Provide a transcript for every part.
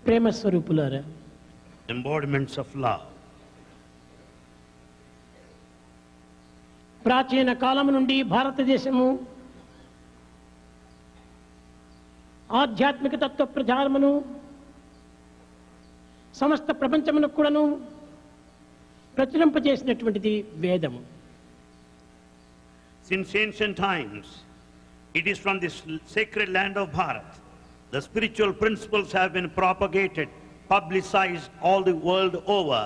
ప్రేమ స్వరూపులారా, embodiments of love. ప్రాచీన కాలం నుండి భారతదేశము ఆధ్యాత్మిక తత్వ ప్రచారమును సమస్త ప్రపంచమునకు కూడాను ప్రచురింపజేసినటువంటిది వేదము. Since ancient times, it is from this sacred land of Bharat, the spiritual principles have been propagated, publicized all the world over,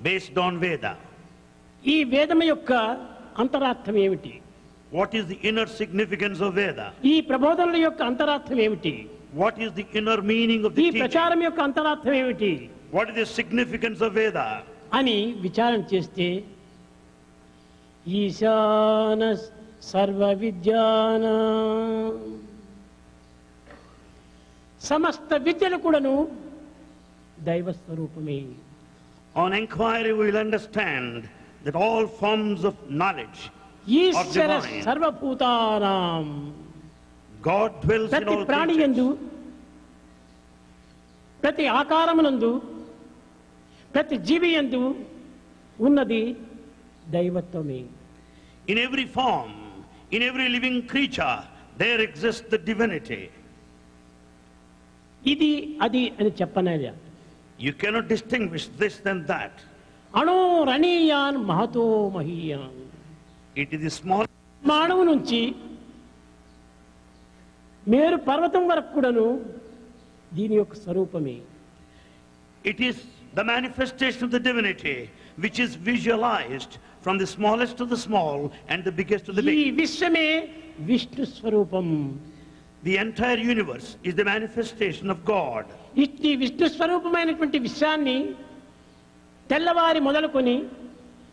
based on Veda. ఈ వేదము యొక్క అంతరార్థం ఏమిటి? What is the inner significance of Veda? ఈ ప్రబోధనల యొక్క అంతరార్థం ఏమిటి? What is the inner meaning of the ఈ teaching? ప్రచారం యొక్క అంతరార్థం ఏమిటి What is the significance of Veda? అని విచారణ చేస్తే ఈశాన సర్వ విద్యానా, సమస్త విద్యలు కూడాను దైవ స్వరూపమే. On inquiry we will understand that all forms of knowledge are Eshwara divine. సర్వభూతానాం, God dwells in ప్రతి all ప్రాణి యందు, creatures. ప్రతి ఆకారమునందు, ప్రతి జీవి యందు ఉన్నది దైవత్వమే. In every form, in every living creature, there exists the divinity. ఇది అది అని చెప్పనయ్యా. You cannot distinguish this than that. అణోరణీయాన్ Mahato మహీయాన్. It is the small. మానవు నుంచి మేరు పర్వతం వరకు కూడాను దీని యొక్క స్వరూపమే. It is the manifestation of the divinity which is visualized from the smallest to the small and the biggest to the ఈ big. విశ్వమే Vishnu స్వరూపం. The entire universe is the manifestation of God. ఈ విష్ణు స్వరూపమైనటువంటి విషయాన్ని తెల్లవారి మొదలుకొని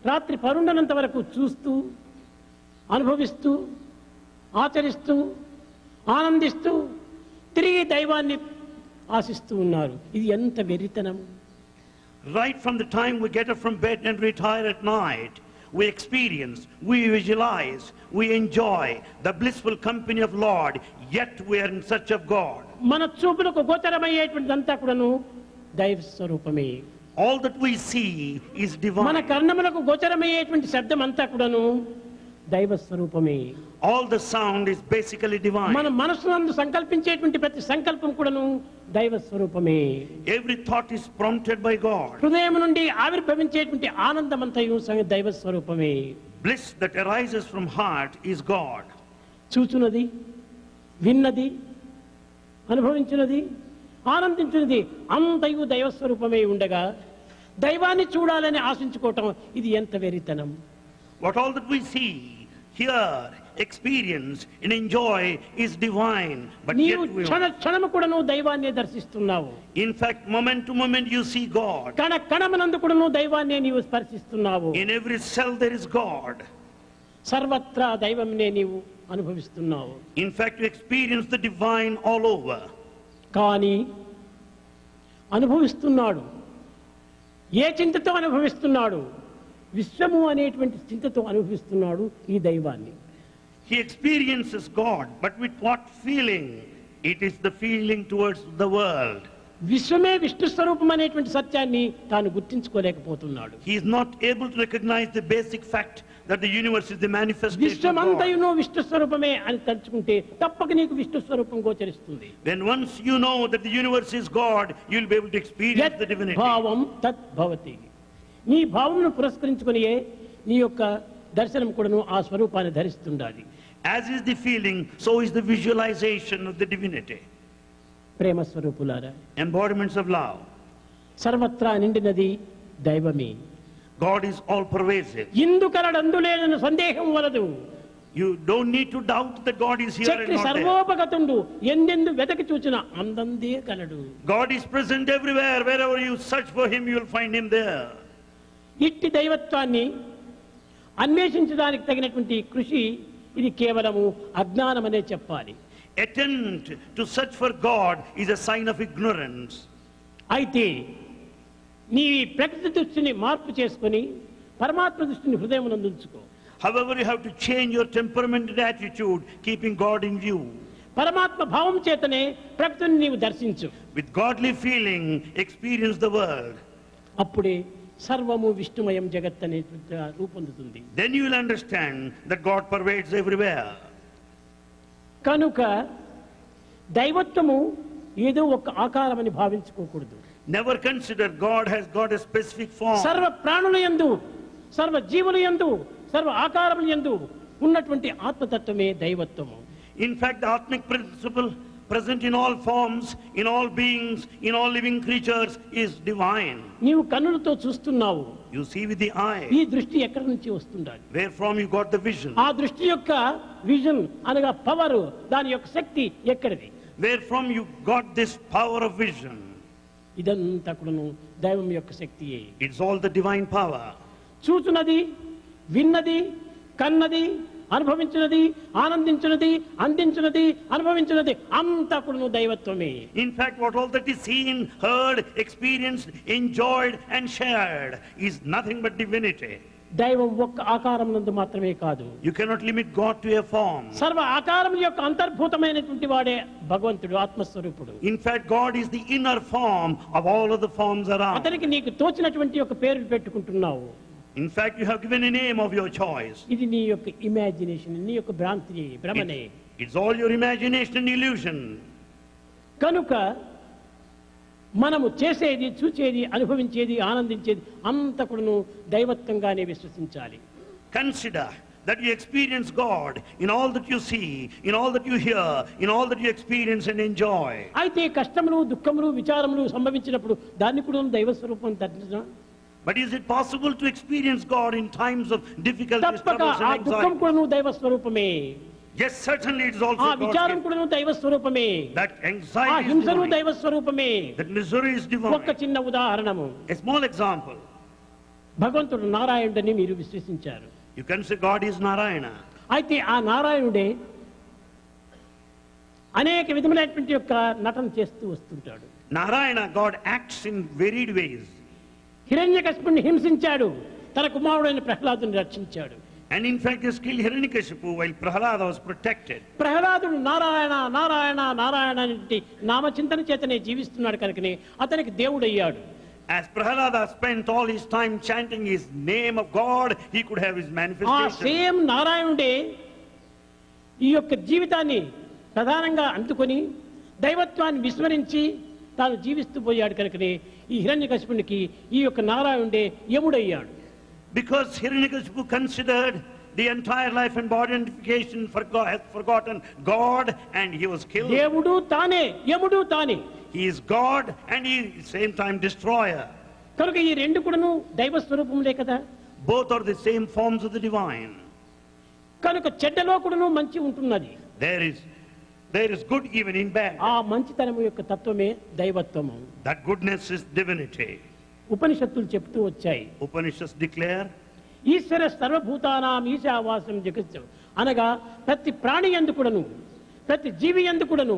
రాత్రి పరుండనంత వరకు చూస్తూ, అనుభవిస్తూ, ఆచరిస్తూ, ఆనందిస్తూ తిరిగి దైవాన్ని ఆశిస్తూ ఉన్నారు. ఇది ఎంత వెర్రితనం! Right from the time we get up from bed and retire at night, we experience, we visualize, we enjoy the blissful company of Lord, yet we are in search of God. మన చూపులకు గోచరమయ్యేటువంటిదంతా కూడాను దైవ స్వరూపమే. All that we see is మన divine. కర్ణములకు గోచరమయ్యేటువంటి శబ్దం అంతా కూడాను దైవ స్వరూపమే. All the sound is basically divine. మన మనసునందు సంకల్పించేటువంటి ప్రతి సంకల్పం కూడాను దైవ స్వరూపమే. Every thought is prompted by God. హృదయం నుండి ఆవిర్భవించేటువంటి ఆనందమంతయు దైవ స్వరూపమే. Bliss that arises from heart is God. చూచున్నది, విన్నది, అనుభవించినది, ఆనందించినది అంతయు దైవ స్వరూపమే ఉండగా దైవాన్ని చూడాలని ఆశించుకోవటం ఇది ఎంత వెరితనం! What all that we see, hear, experience and enjoy is divine, but నీవు yet we క్షణ క్షణము కూడాను దైవాన్నే దర్శిస్తున్నావు. in fact moment to moment you see God. కణ కణమునందు కూడాను దైవాన్నే నీవు స్పర్శిస్తున్నావు. In every cell there is God. సర్వత్రా దైవంనే నీవు అనుభవిస్తున్నావు. In fact you experience the divine all over. కానీ అనుభవిస్తున్నాడు. ఏ చింతతో అనుభవిస్తున్నాడు? విశ్వము అనేటువంటి చింతతో అనుభవిస్తున్నాడు ఈ దైవాన్ని. He experiences God, but with what feeling? It is the feeling towards the world. విశ్వమే Vishnu స్వరూపం అనేటువంటి సత్యాన్ని తాను గుర్తించుకోలేకపోతున్నాడు. He is not able to recognize the basic fact that the universe is the manifestation of God. విశ్వమంతయును Vishnu స్వరూపమే అని తలుచుకుంటే తప్పక నీకు విష్ణు స్వరూపం గోచరిస్తుంది. When once you know that the universe is God, you will be able to experience the divinity. భావం తత్ భవతి. నీ భావమును పురస్కరించుకునియే నీ యొక్క దర్శనం కూడాను ఆ స్వరూపాన్ని ధరిస్తుండాలి. As is the feeling, so is the visualization of the divinity. ప్రేమ స్వరూపులారా, Embodiments of love. సర్వత్రా నిండినది దైవమే. God is all pervasive. ఇందుకలడందులేనని సందేహం వలదు. You don't need to doubt that God is here and Chakri not there. సర్వోపగతుండు ఎందెందు వెతకి చూచిన అందందే కలడు. God is present everywhere. Wherever you search for him, you will find him there. ఇట్టి దైవత్వాన్ని అన్వేషించడానికి తగినటువంటి కృషి ఇది కేవలము అజ్ఞానమనే చెప్పాలి. Attempt to search for God is a sign of ignorance. అయితే నీ ప్రకృతి దృష్టిని మార్పు చేసుకొని పరమాత్మ దృష్టిని హృదయమునందు ఉంచుకో. However, you have to change your temperament and attitude, keeping God in view. పరమాత్మ భావం చేతనే ప్రకృతిని నీవు దర్శించు. With godly feeling, experience the world. అప్పుడే సర్వము విష్ణుమయం జగత్ అనే రూపొందుతుంది. Then you will understand that God pervades everywhere. కనుక దైవత్వము ఏదో ఒక ఆకారమని భావించుకోకూడదు. Never consider God has got a specific form. సర్వ ప్రాణుల యందు, సర్వ జీవుల యందు, సర్వ ఆకారముల యందు ఉన్నటువంటి ఆత్మతత్వమే దైవత్వము. In fact, the Atmic principle present in all forms, in all beings, in all living creatures is divine. నీవు కన్నులతో చూస్తున్నావు. You see with the eye. ఈ దృష్టి ఎక్కడి నుంచి వస్తుండాలి? Where from you got the vision? ఆ దృష్టి యొక్క విజన్ అనగా పవర్, దాని యొక్క శక్తి ఎక్కడిది? Where from you got this power of vision? ఇదంతా కూడాను దైవం యొక్క శక్తియే. It's all the divine power. చూచున్నది, విన్నది, కన్నది, అనుభవించినది, ఆనందించినది, అందించినది, అనుభవించినది అంతా కూడా దైవత్వమే. In fact, what all that is seen, heard, experienced, enjoyed and shared is nothing but divinity. దైవం ఒక్క ఆకారం నందు మాత్రమే కాదు. You cannot limit God to a form. సర్వ ఆకారం యొక్క అంతర్భూతమైనటువంటి వాడే భగవంతుడు, ఆత్మస్వరూపుడు. In fact, God is the inner form of all of the forms around. అతనికి నీకు తోచినటువంటి ఒక పేరు పెట్టుకుంటున్నావు. In fact, you have given a name of your choice. ఇది నీ యొక్క ఇమాజినేషన్, నీ యొక్క భ్రాంతి, భ్రమనే. It's all your imagination and illusion. కనుక మనము చేసేది, చూచేది, అనుభవించేది, ఆనందించేది అంతా కూడాను దైవత్వంగానే విశ్వసించాలి. Consider that you experience God in all that you see, in all that you hear, in all that you experience and enjoy. అయితే కష్టములు, దుఃఖములు, విచారములు సంభవించినప్పుడు దాన్ని కూడా దైవ స్వరూపం దర్శించడం. But is it possible to experience God in times of difficulties, తప్పక troubles ఆ and దుఃఖం anxiety? కూడా దైవ స్వరూపమే. Yes, certainly it is also ఆ God's విచారం gift. కూడా దైవ స్వరూపమే. That ఆ anxiety is హింసను divine. దైవ స్వరూపమే. That misery is ఒక్క divine. చిన్న ఉదాహరణము. A small example. భగవంతుడు నారాయణుడని మీరు విశ్వసించారు. You can say God is Narayana. అయితే ఆ నారాయణుడే అనేక విధములైనటువంటి యొక్క నటన చేస్తూ వస్తుంటాడు. Narayana, God acts in varied ways. హిరణ్యకశిపుణ్ణి హింసించాడు, తన కుమారుడైన ప్రహ్లాదుని రక్షించాడు. And in fact, he killed Hiranyakashipu while Prahalada was protected. ప్రహ్లాదుడు నారాయణ నారాయణ నారాయణ అనే నామచింతన చేతనే జీవిస్తున్నాడు కనుకనే అతనికి దేవుడయ్యాడు. As Prahalada spent all his time chanting his name of God, he could have his ఆ manifestation. సేమ్ నారాయణుడే ఈ యొక్క జీవితాన్ని ప్రధానంగా అందుకొని దైవత్వాన్ని విస్మరించి తాను జీవిస్తూ పోయాడు కనుకనే ఈ హిరణ్యకశిపునికి ఈ యొక్క నారాయణుడే యముడయ్యాడు. Because Hiranyakashipu considered the entire life and body identification, has forgotten God, and he was killed. దేవుడు తానే, యముడు తానే. He is God and he is at the same time destroyer. కనుక ఈ రెండు కూడాను దైవ స్వరూపములే కదా. Both are the same forms of the divine. కనుక చెడ్డలో కూడాను మంచి ఉంటున్నది. There is good even in bad. ఆ మంచితనము యొక్క తత్వమే దైవత్వము. That goodness is divinity. ఉపనిషత్తులు చెప్తూ వచ్చాయి. Upanishads declare, ఈశ్వర సర్వభూతానాం ఈశావాసం జగత్సు అనగా ప్రతి ప్రాణి యందు కూడాను, ప్రతి జీవి యందు కూడాను,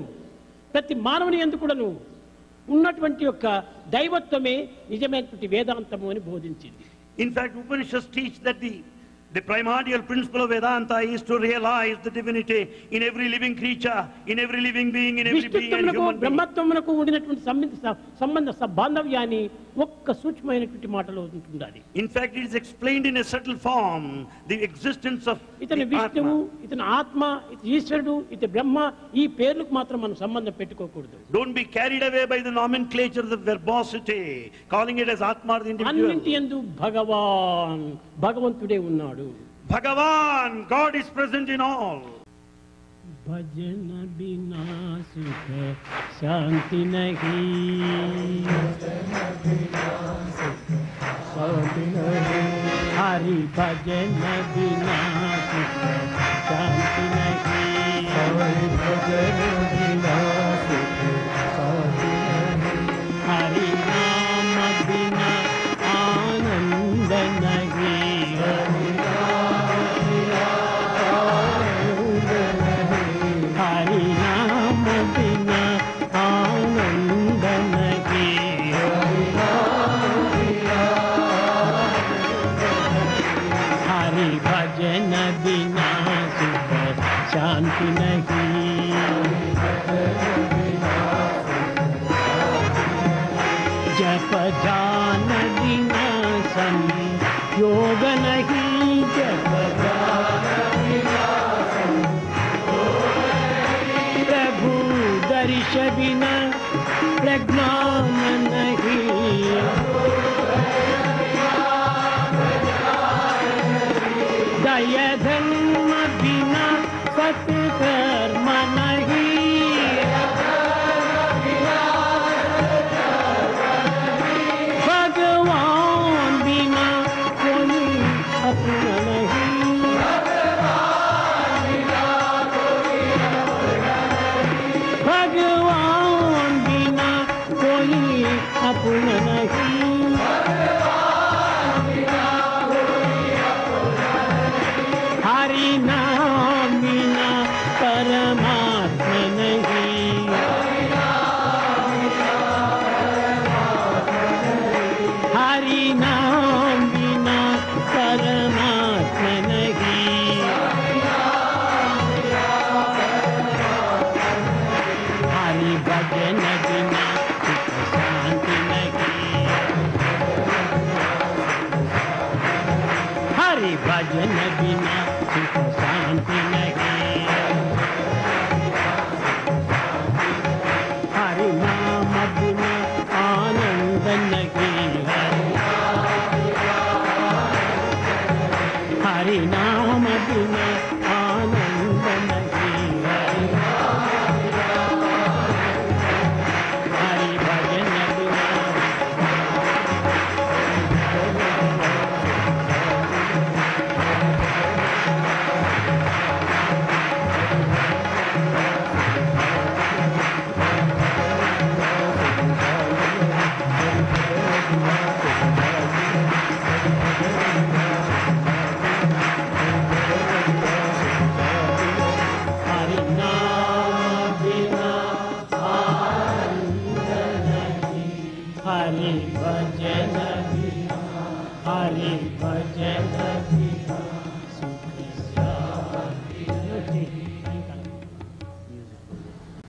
ప్రతి మానవుని యందు కూడాను ఉన్నటువంటి యొక్క దైవత్వమే నిజమైనటువంటి వేదాంతము అని బోధించింది. in fact, Upanishads teach that the primordial principle of Vedanta is to realize the divinity in every living creature, in every living being, in every being and విష్ణుత్వమునకు human being. బ్రహ్మత్వమునకు ఉండినటువంటి సంబంధ బాంధవ్యాన్ని ఒక్క సూక్ష్మమైనటువంటి మాటలో ఉంటుండాలి. In fact, it is explained in a subtle form, the existence of ఇతను the విష్ణువు, Atma. ఇతను ఆత్మ, ఇతను ఈశ్వరుడు, ఇతను బ్రహ్మ, ఈ పేర్లకు మాత్రం మనం సంబంధం పెట్టుకోకూడదు. Don't be carried away by the nomenclature, the verbosity, calling it as Atma or the individual. అన్నింటి యందు భగవాన్, భగవంతుడే ఉన్నాడు. Bhagavan, God is present in all. భజన బినా సుఖ శాంతి నహీ, హరి భజన బినా సుఖ శాంతి నహీ, హరి నామ బినా ఆనంద నహీ, హరి నామ బినా ఆనంద నహీ, హరి భజన బినా సుఖ శాంతి నహీ. जप ध्यान बिना संयोग नहीं, जप ध्यान बिना संयोग नहीं, प्रभु दर्श बिना प्रज्ञान नहीं, दया धर्म बिना सत्कर्म नहीं, भगवान बिना कोई अपना नहीं, भगवान बिना कोई अपना नहीं, हरि नाम बिना परमात्मा नहीं, हरि नाम बिना परमात्मा नहीं, हरि भजन बिना सुख शांति नहीं, हरि भजन बिना सुख शांति नहीं, हरि नाम बिना आनंद नहीं, हरि नाम बिना आनंद नहीं, हरि भजन बिना हरि नाम बिना आनंद नहीं, हरि भजन बिना, हरि भजन